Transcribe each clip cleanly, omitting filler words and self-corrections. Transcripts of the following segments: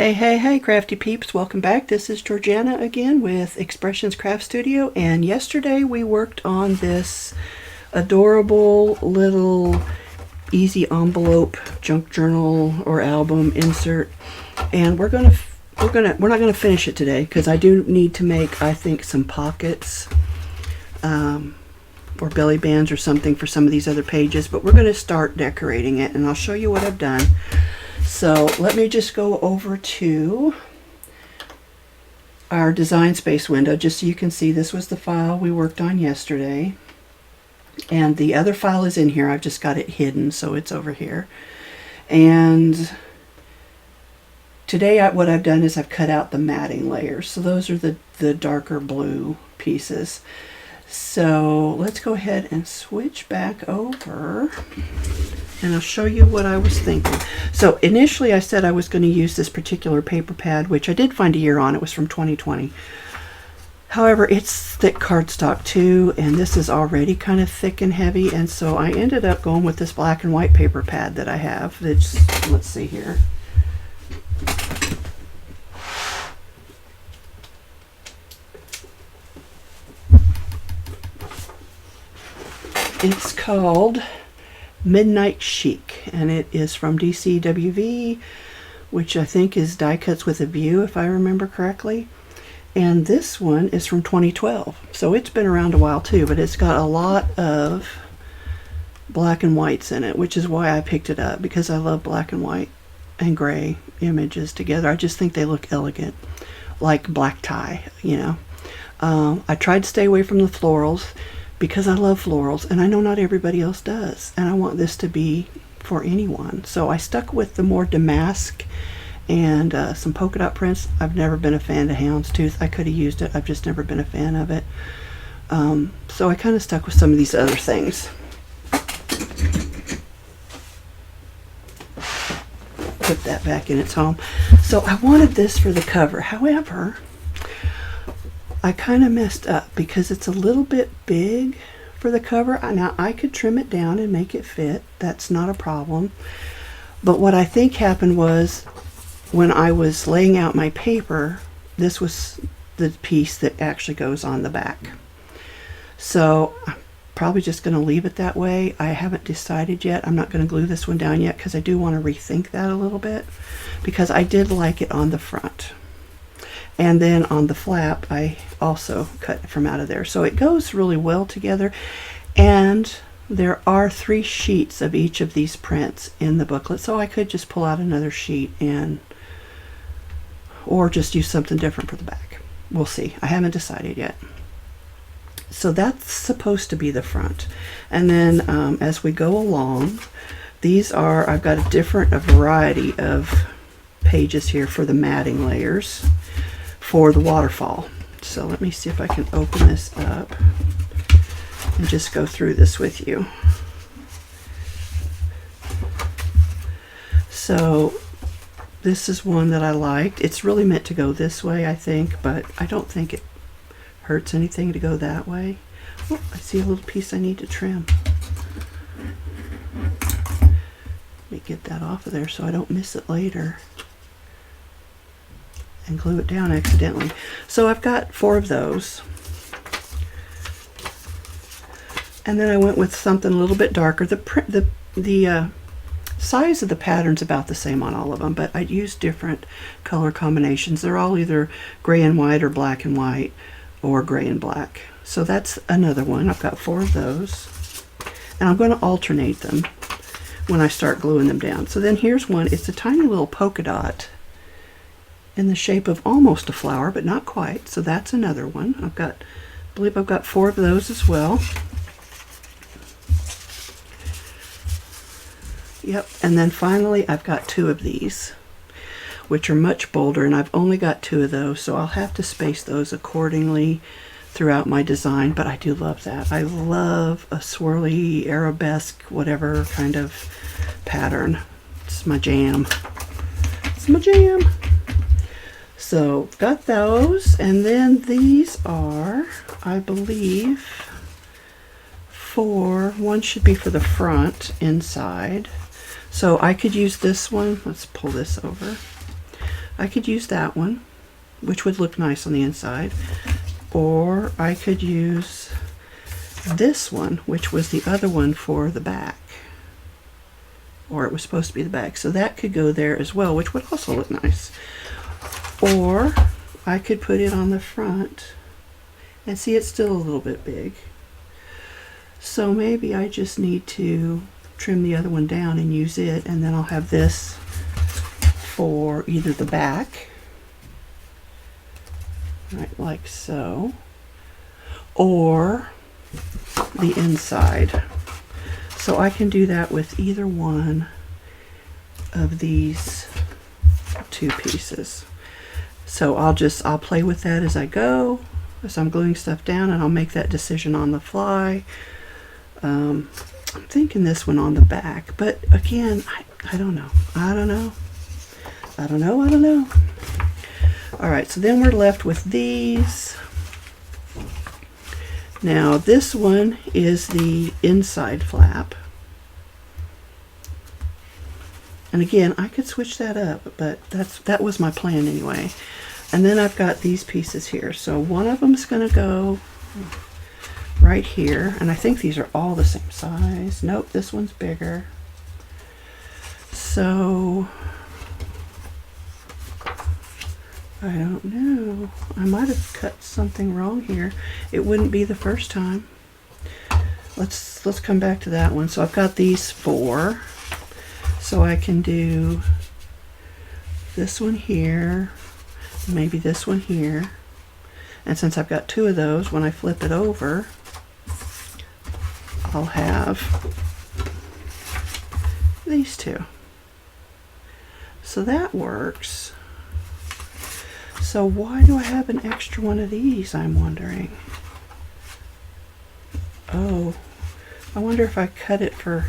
Hey, crafty peeps, welcome back. This is Georgiana again with Expressions Craft Studio, and yesterday we worked on this adorable little easy envelope junk journal or album insert, and we're not gonna finish it today because I do need to make, I think, some pockets or belly bands or something for some of these other pages, but we're going to start decorating it and I'll show you what I've done. So let me just go over to our Design Space window just so you can see this was the file we worked on yesterday. And the other file is in here. I've just got it hidden, so it's over here. And today what I've done is I've cut out the matting layers. So those are the darker blue pieces. So let's go ahead and switch back over and I'll show you what I was thinking. So initially I said I was going to use this particular paper pad, which I did find a year on. It was from 2020. However, it's thick cardstock too, and this is already kind of thick and heavy, and so I ended up going with this black and white paper pad that I have. It's, let's see here. It's called Midnight Chic, and it is from DCWV, which I think is Die Cuts with a View, if I remember correctly. And this one is from 2012, so it's been around a while too, but it's got a lot of black and whites in it, which is why I picked it up, because I love black and white and gray images together. I just think they look elegant, like black tie, you know. I tried to stay away from the florals because I love florals, and I know not everybody else does, and I want this to be for anyone. So I stuck with the more damask and some polka dot prints. I've never been a fan of houndstooth. I could have used it. I've just never been a fan of it. So I kind of stuck with some of these other things. Put that back in its home. So I wanted this for the cover. However, I kind of messed up because it's a little bit big for the cover. Now I could trim it down and make it fit. That's not a problem. But what I think happened was when I was laying out my paper, this was the piece that actually goes on the back. So I'm probably just going to leave it that way. I haven't decided yet. I'm not going to glue this one down yet because I do want to rethink that a little bit, because I did like it on the front. And then on the flap, I also cut from out of there. So it goes really well together. And there are 3 sheets of each of these prints in the booklet. So I could just pull out another sheet or just use something different for the back. We'll see. I haven't decided yet. So that's supposed to be the front. And then as we go along, I've got a variety of pages here for the matting layers for the waterfall. So let me see if I can open this up and just go through this with you. So this is one that I liked. It's really meant to go this way, I think, but I don't think it hurts anything to go that way. Oh, I see a little piece I need to trim. Let me get that off of there so I don't miss it later and glue it down accidentally. So I've got 4 of those. And then I went with something a little bit darker. The size of the pattern's about the same on all of them, but I used different color combinations. They're all either gray and white or black and white or gray and black. So that's another one. I've got 4 of those. And I'm going to alternate them when I start gluing them down. So then here's one. It's a tiny little polka dot in the shape of almost a flower, but not quite. So that's another one. I believe I've got 4 of those as well. Yep, and then finally I've got 2 of these, which are much bolder, and I've only got 2 of those, so I'll have to space those accordingly throughout my design, but I do love that. I love a swirly, arabesque, whatever kind of pattern. It's my jam. It's my jam. So got those, and then these are, I believe, one should be for the front inside. So I could use this one. Let's pull this over. I could use that one, which would look nice on the inside, or I could use this one, which was the other one for the back, or it was supposed to be the back, so that could go there as well, which would also look nice. Or I could put it on the front, and see, it's still a little bit big, so maybe I just need to trim the other one down and use it, and then I'll have this for either the back, right, like so, or the inside. So I can do that with either one of these two pieces. So I'll play with that as I go, as I'm gluing stuff down, and I'll make that decision on the fly. I'm thinking this one on the back, but again, I don't know. All right, so then we're left with these. Now this one is the inside flap. And again, I could switch that up, but that was my plan anyway. And then I've got these pieces here. So one of them is going to go right here, and I think these are all the same size. Nope, this one's bigger. So I don't know. I might have cut something wrong here. It wouldn't be the first time. Let's come back to that one. So I've got these four. So I can do this one here, maybe this one here. And since I've got two of those, when I flip it over, I'll have these two. So that works. So why do I have an extra one of these, I'm wondering? Oh, I wonder if I cut it for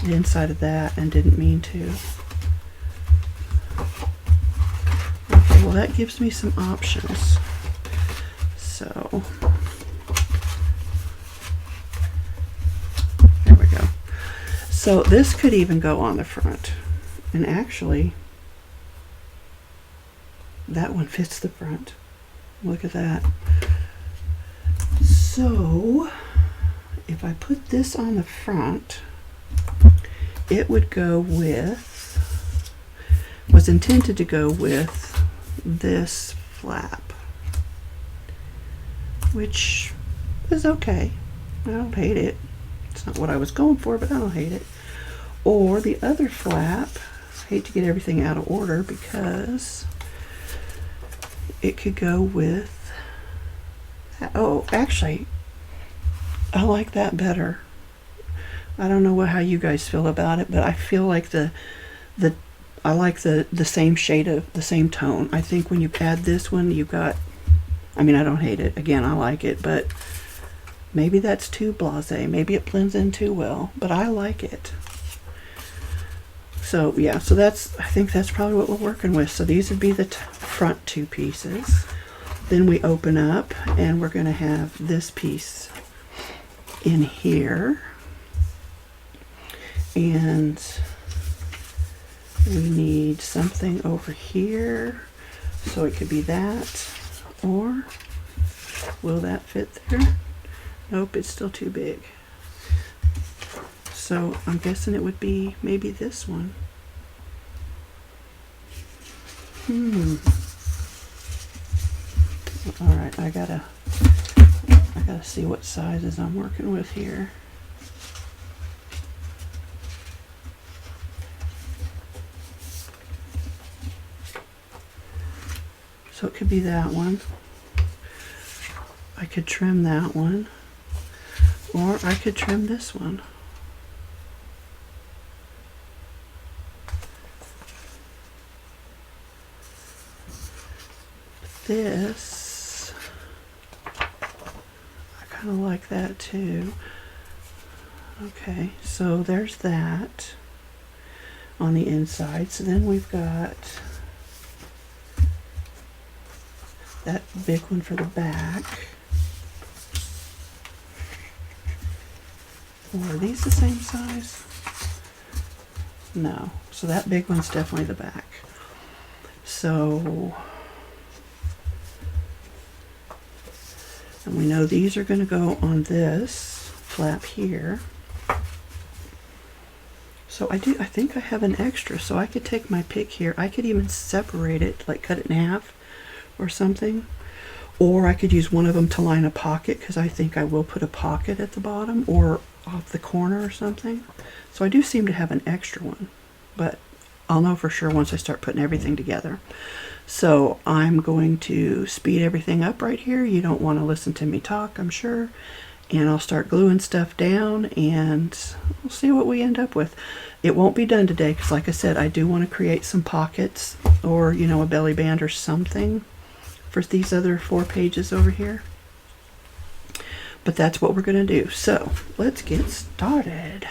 the inside of that and didn't mean to. Okay, well that gives me some options. So there we go. So this could even go on the front, and actually that one fits the front. Look at that. So if I put this on the front, it would go with, was intended to go with this flap, which is okay. I don't hate it. It's not what I was going for, but I don't hate it. Or the other flap, I hate to get everything out of order because it could go with, oh, actually, I like that better. I don't know how you guys feel about it, but I feel like I like the same shade of the same tone. I think when you add this one, you've got, I mean, I don't hate it. Again, I like it, but maybe that's too blasé. Maybe it blends in too well, but I like it. So yeah, so I think that's probably what we're working with. So these would be the front two pieces. Then we open up and we're going to have this piece in here. And we need something over here, so it could be that, or will that fit there? Nope, it's still too big. So I'm guessing it would be maybe this one. All right, I gotta see what sizes I'm working with here. So it could be that one. I could trim that one, or I could trim this one. This, I kind of like that too. Okay, so there's that on the inside. So then we've got that big one for the back. Or are these the same size? No. So that big one's definitely the back. So, and we know these are going to go on this flap here. So I think I have an extra, so I could take my pick here. I could even separate it, like cut it in half or something. Or I could use one of them to line a pocket, because I think I will put a pocket at the bottom or off the corner or something. So I do seem to have an extra one, but I'll know for sure once I start putting everything together. So I'm going to speed everything up right here. You don't want to listen to me talk, I'm sure. And I'll start gluing stuff down, and we'll see what we end up with. It won't be done today because, like I said, I do want to create some pockets or, you know, a belly band or something for these other 4 pages over here. But that's what we're going to do. So let's get started.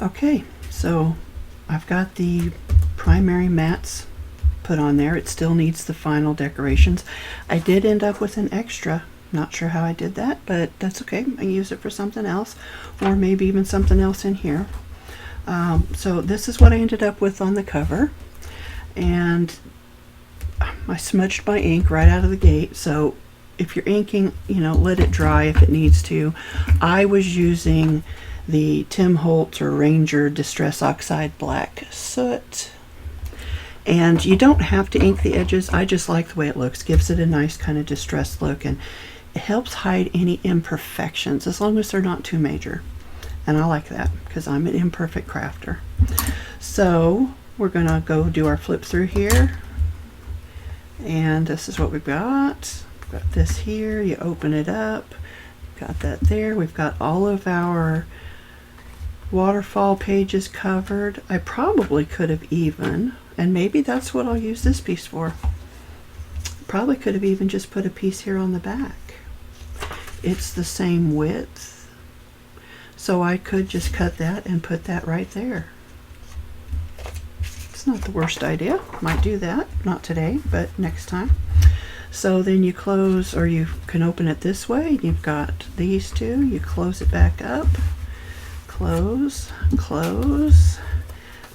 Okay, so I've got the primary mats put on there. It still needs the final decorations. I did end up with an extra. Not sure how I did that, but that's okay. I use it for something else, or maybe even something else in here. So this is what I ended up with on the cover, and I smudged my ink right out of the gate. So if you're inking, you know, let it dry if it needs to. I was using the Tim Holtz or Ranger Distress Oxide Black Soot. And you don't have to ink the edges. I just like the way it looks. Gives it a nice kind of distressed look, and it helps hide any imperfections as long as they're not too major. And I like that because I'm an imperfect crafter. So we're gonna go do our flip through here. And this is what we've got. We've got this here. You open it up. Got that there. We've got all of our waterfall pages covered. I probably could have even, and maybe that's what I'll use this piece for. Probably could have even just put a piece here on the back. It's the same width, so I could just cut that and put that right there. It's not the worst idea. Might do that. Not today, but next time. So then you close, or you can open it this way. You've got these two. You close it back up. Close, close.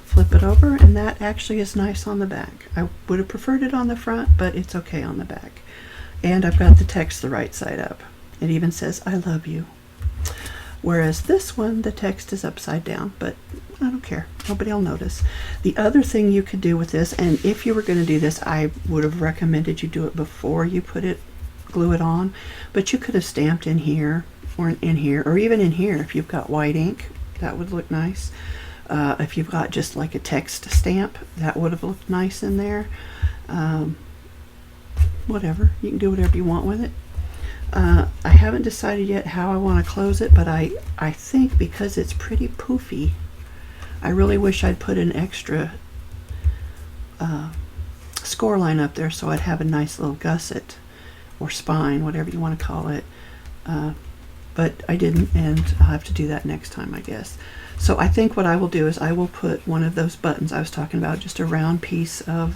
Flip it over, and that actually is nice on the back. I would have preferred it on the front, but it's okay on the back. And I've got the text the right side up. It even says, I love you. Whereas this one, the text is upside down, but I don't care. Nobody will notice. The other thing you could do with this, and if you were going to do this, I would have recommended you do it before you glue it on, but you could have stamped in here, or in here, or even in here if you've got white ink. That would look nice. If you've got just like a text stamp, that would have looked nice in there. Whatever, you can do whatever you want with it. I haven't decided yet how I want to close it, but I think because it's pretty poofy, I really wish I'd put an extra score line up there so I'd have a nice little gusset or spine, whatever you want to call it. But I didn't, and I'll have to do that next time, I guess. So I think what I will do is I will put one of those buttons I was talking about, just a round piece of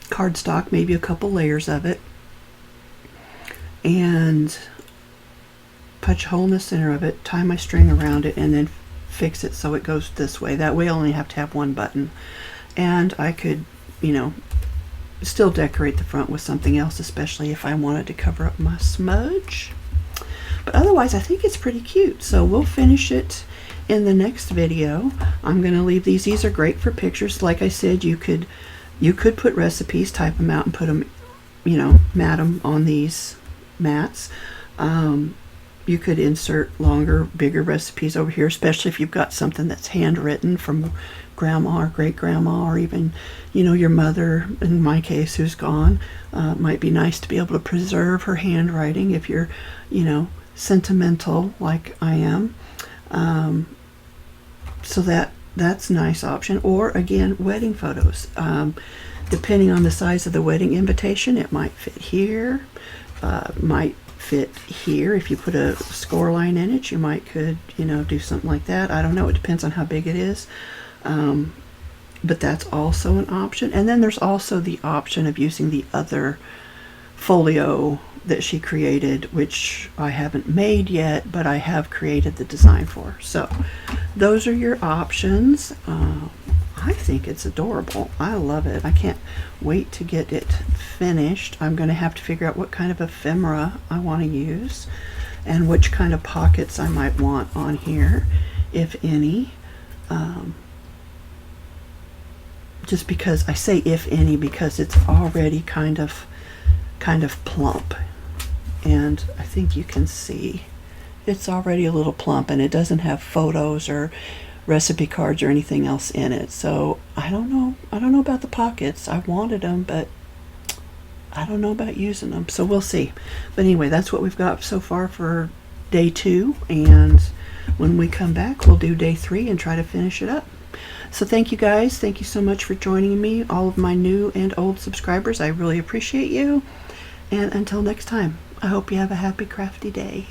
cardstock, maybe a couple layers of it, and punch a hole in the center of it, tie my string around it, and then fix it so it goes this way. That way I only have to have one button. And I could, you know, still decorate the front with something else, especially if I wanted to cover up my smudge. But otherwise, I think it's pretty cute. So we'll finish it in the next video. I'm going to leave these. These are great for pictures. Like I said, you could put recipes, type them out, and put them, you know, mat them on these mats. You could insert longer, bigger recipes over here, especially if you've got something that's handwritten from grandma or great grandma, or even, you know, your mother, in my case, who's gone. It might be nice to be able to preserve her handwriting if you're, you know, sentimental like I am. So that's a nice option. Or again, wedding photos. Depending on the size of the wedding invitation, it might fit here, might fit here. If you put a score line in it, you could, you know, do something like that. I don't know. It depends on how big it is. But that's also an option. And then there's also the option of using the other folio that she created, which I haven't made yet, but I have created the design for. So those are your options. I think it's adorable. I love it. I can't wait to get it finished. I'm going to have to figure out what kind of ephemera I want to use and which kind of pockets I might want on here, if any. Just because I say if any, because it's already kind of plump, and I think you can see it's already a little plump, and it doesn't have photos or recipe cards or anything else in it. So I don't know about the pockets. I wanted them, but I don't know about using them, so we'll see. But anyway, that's what we've got so far for day 2, and when we come back, we'll do day 3 and try to finish it up. So thank you guys. Thank you so much for joining me, all of my new and old subscribers. I really appreciate you. And until next time, I hope you have a happy crafty day.